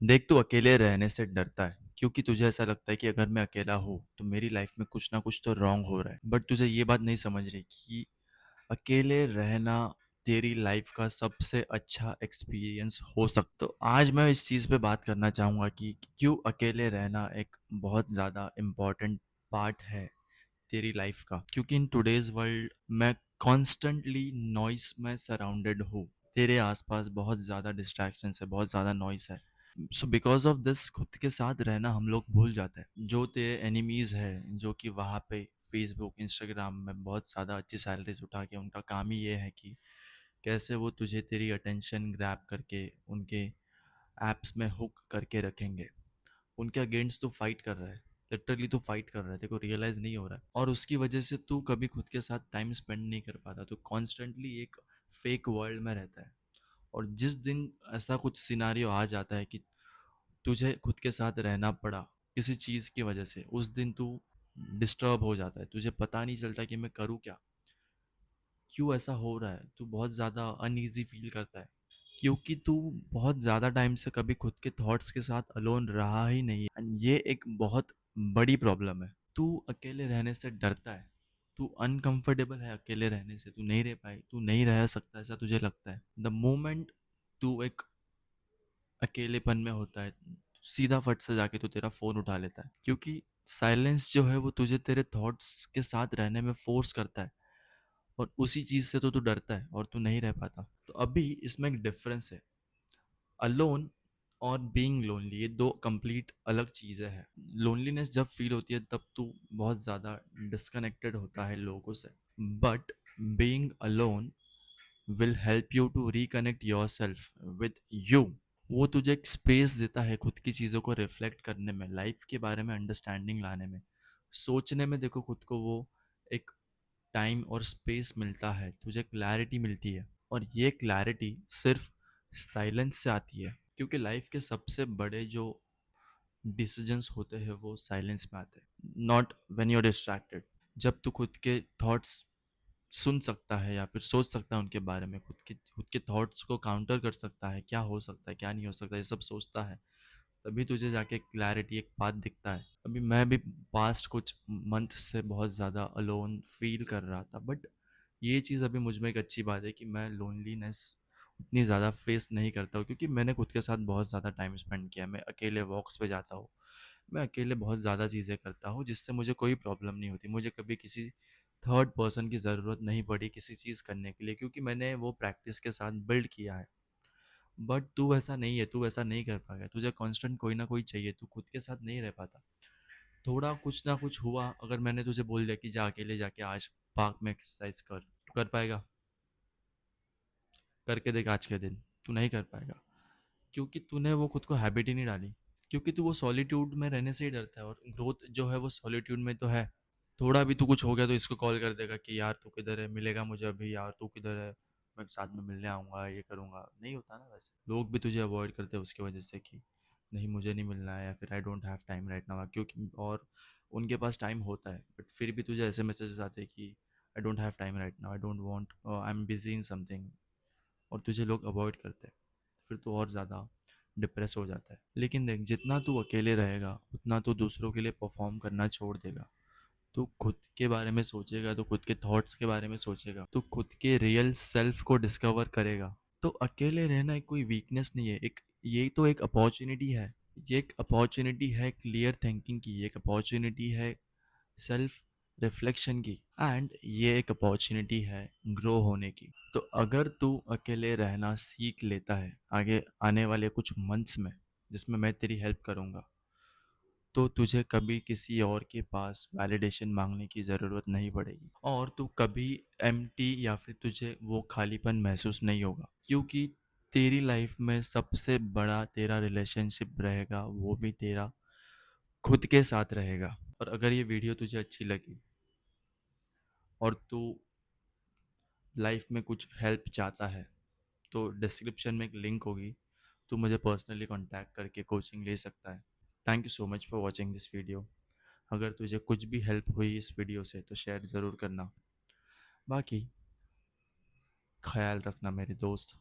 देख, तू अकेले रहने से डरता है क्योंकि तुझे ऐसा लगता है कि अगर मैं अकेला हूँ तो मेरी लाइफ में कुछ ना कुछ तो रॉन्ग हो रहा है। बट तुझे ये बात नहीं समझ रही कि अकेले रहना तेरी लाइफ का सबसे अच्छा एक्सपीरियंस हो सकता। तो आज मैं इस चीज़ पे बात करना चाहूँगा कि क्यों अकेले रहना एक बहुत ज़्यादा इम्पॉर्टेंट पार्ट है तेरी लाइफ का। क्योंकि इन टुडेज वर्ल्ड मैं कॉन्स्टेंटली नॉइस में सराउंडेड हूँ। तेरे आसपास बहुत ज़्यादा डिस्ट्रैक्शंस है, बहुत ज़्यादा नॉइस है। सो बिकॉज ऑफ दिस खुद के साथ रहना हम लोग भूल जाते हैं। जो तेरे एनिमीज है, जो कि वहाँ पे फेसबुक इंस्टाग्राम में बहुत ज़्यादा अच्छी सैलरीज उठा के उनका काम ही ये है कि कैसे वो तुझे तेरी अटेंशन ग्रैब करके उनके एप्स में हुक करके रखेंगे। उनके अगेंस्ट तू फाइट कर रहा है, लिटरली तू फाइट कर रहा है, तेरे को रियलाइज नहीं हो रहा है। और उसकी वजह से तू कभी खुद के साथ टाइम स्पेंड नहीं कर पाता, तो कॉन्स्टेंटली एक फेक वर्ल्ड में रहता है। और जिस दिन ऐसा कुछ सिनारियो आ जाता है कि तुझे खुद के साथ रहना पड़ा किसी चीज़ की वजह से, उस दिन तू डिस्टर्ब हो जाता है। तुझे पता नहीं चलता कि मैं करूँ क्या, क्यों ऐसा हो रहा है। तू बहुत ज़्यादा अनईजी फील करता है क्योंकि तू बहुत ज़्यादा टाइम से कभी खुद के थॉट्स के साथ अलोन रहा ही नहीं है। एंड ये एक बहुत बड़ी प्रॉब्लम है। तू अकेले रहने से डरता है, तू अनकंफर्टेबल है अकेले रहने से, तू नहीं रह पाए, तू नहीं रह सकता ऐसा तुझे लगता है। द मोमेंट तू एक अकेलेपन में होता है, सीधा फट से जाके तू तेरा फ़ोन उठा लेता है क्योंकि साइलेंस जो है वो तुझे तेरे थॉट्स के साथ रहने में फोर्स करता है। और उसी चीज़ से तो तू डरता है और तू नहीं रह पाता। तो अभी इसमें एक डिफरेंस है। अलोन और बीइंग लोनली, ये दो कंप्लीट अलग चीज़ें हैं। लोनलीनेस जब फील होती है तब तू बहुत ज़्यादा डिस्कनेक्टेड होता है लोगों से। But being alone will help you to reconnect yourself with you. वो तुझे एक स्पेस देता है खुद की चीज़ों को रिफ्लेक्ट करने में, लाइफ के बारे में अंडरस्टैंडिंग लाने में, सोचने में। देखो खुद को वो एक टाइम और स्पेस मिलता है, तुझे क्लैरिटी मिलती है। और ये क्लैरिटी सिर्फ साइलेंस से आती है क्योंकि लाइफ के सबसे बड़े जो डिसीजंस होते हैं वो साइलेंस में आते हैं, not when you are distracted. जब तू खुद के थॉट्स सुन सकता है या फिर सोच सकता है उनके बारे में, खुद के थॉट्स को काउंटर कर सकता है, क्या हो सकता है क्या नहीं हो सकता, ये सब सोचता है, तभी तुझे जाके क्लैरिटी एक बात दिखता है। अभी मैं भी पास्ट कुछ मंथ से बहुत ज़्यादा अलोन फील कर रहा था। बट ये चीज़ अभी मुझ में एक अच्छी बात है कि मैं लोनलीनेस उतनी ज़्यादा फेस नहीं करता हूँ क्योंकि मैंने खुद के साथ बहुत ज़्यादा टाइम स्पेंड किया है। मैं अकेले वॉक्स पे जाता हूँ, मैं अकेले बहुत ज़्यादा चीज़ें करता हूँ जिससे मुझे कोई प्रॉब्लम नहीं होती। मुझे कभी किसी थर्ड पर्सन की ज़रूरत नहीं पड़ी किसी चीज़ करने के लिए क्योंकि मैंने वो प्रैक्टिस के साथ बिल्ड किया है। बट तू ऐसा नहीं है, तू ऐसा नहीं कर पाएगा। तुझे कांस्टेंट कोई ना कोई चाहिए, तू खुद के साथ नहीं रह पाता। थोड़ा कुछ ना कुछ हुआ, अगर मैंने तुझे बोल दिया कि जा अकेले जाके आज पार्क में एक्सरसाइज कर, तू कर पाएगा? करके देख आज के दिन, तू नहीं कर पाएगा क्योंकि तूने वो खुद को हैबिट ही नहीं डाली। क्योंकि तू वो सॉलिट्यूड में रहने से ही डरता है और ग्रोथ जो है वो सॉलिट्यूड में तो है। थोड़ा भी तू कुछ हो गया तो इसको कॉल कर देगा कि यार तू किधर है, मिलेगा मुझे अभी, यार तू किधर है, मैं साथ में मिलने आऊँगा, ये करूँगा। नहीं होता ना वैसे। लोग भी तुझे अवॉइड करते हैं उसकी वजह से कि नहीं मुझे नहीं मिलना है या फिर I don't have time right now, क्योंकि और उनके पास टाइम होता है बट फिर भी तुझे ऐसे मैसेजेस आते हैं कि I don't have time right now, I don't want, I am busy in something. और तुझे लोग अवॉइड करते हैं, फिर तो और ज़्यादा डिप्रेस हो जाता है। लेकिन देख, जितना तू अकेले रहेगा उतना तू दूसरों के लिए परफॉर्म करना छोड़ देगा। तू खुद के बारे में सोचेगा, तो खुद के थॉट्स के बारे में सोचेगा, तो खुद के रियल सेल्फ को डिस्कवर करेगा। तो अकेले रहना एक कोई वीकनेस नहीं है, एक ये तो एक अपॉर्चुनिटी है। ये एक अपॉर्चुनिटी है क्लियर थिंकिंग की, ये एक अपॉर्चुनिटी है सेल्फ रिफ्लेक्शन की, एंड ये एक अपॉर्चुनिटी है ग्रो होने की। तो अगर तू अकेले रहना सीख लेता है आगे आने वाले कुछ मंथ्स में, जिसमें मैं तेरी हेल्प करूँगा, तो तुझे कभी किसी और के पास वैलिडेशन मांगने की ज़रूरत नहीं पड़ेगी और तू कभी एम्प्टी या फिर तुझे वो खालीपन महसूस नहीं होगा क्योंकि तेरी लाइफ में सबसे बड़ा तेरा रिलेशनशिप रहेगा, वो भी तेरा खुद के साथ रहेगा। और अगर ये वीडियो तुझे अच्छी लगी और तू लाइफ में कुछ हेल्प चाहता है तो डिस्क्रिप्शन में एक लिंक होगी, तू मुझे पर्सनली कांटेक्ट करके कोचिंग ले सकता है। Thank you so much for watching this video. अगर तुझे कुछ भी हेल्प हुई इस वीडियो से तो शेयर ज़रूर करना। बाकी ख्याल रखना मेरे दोस्त।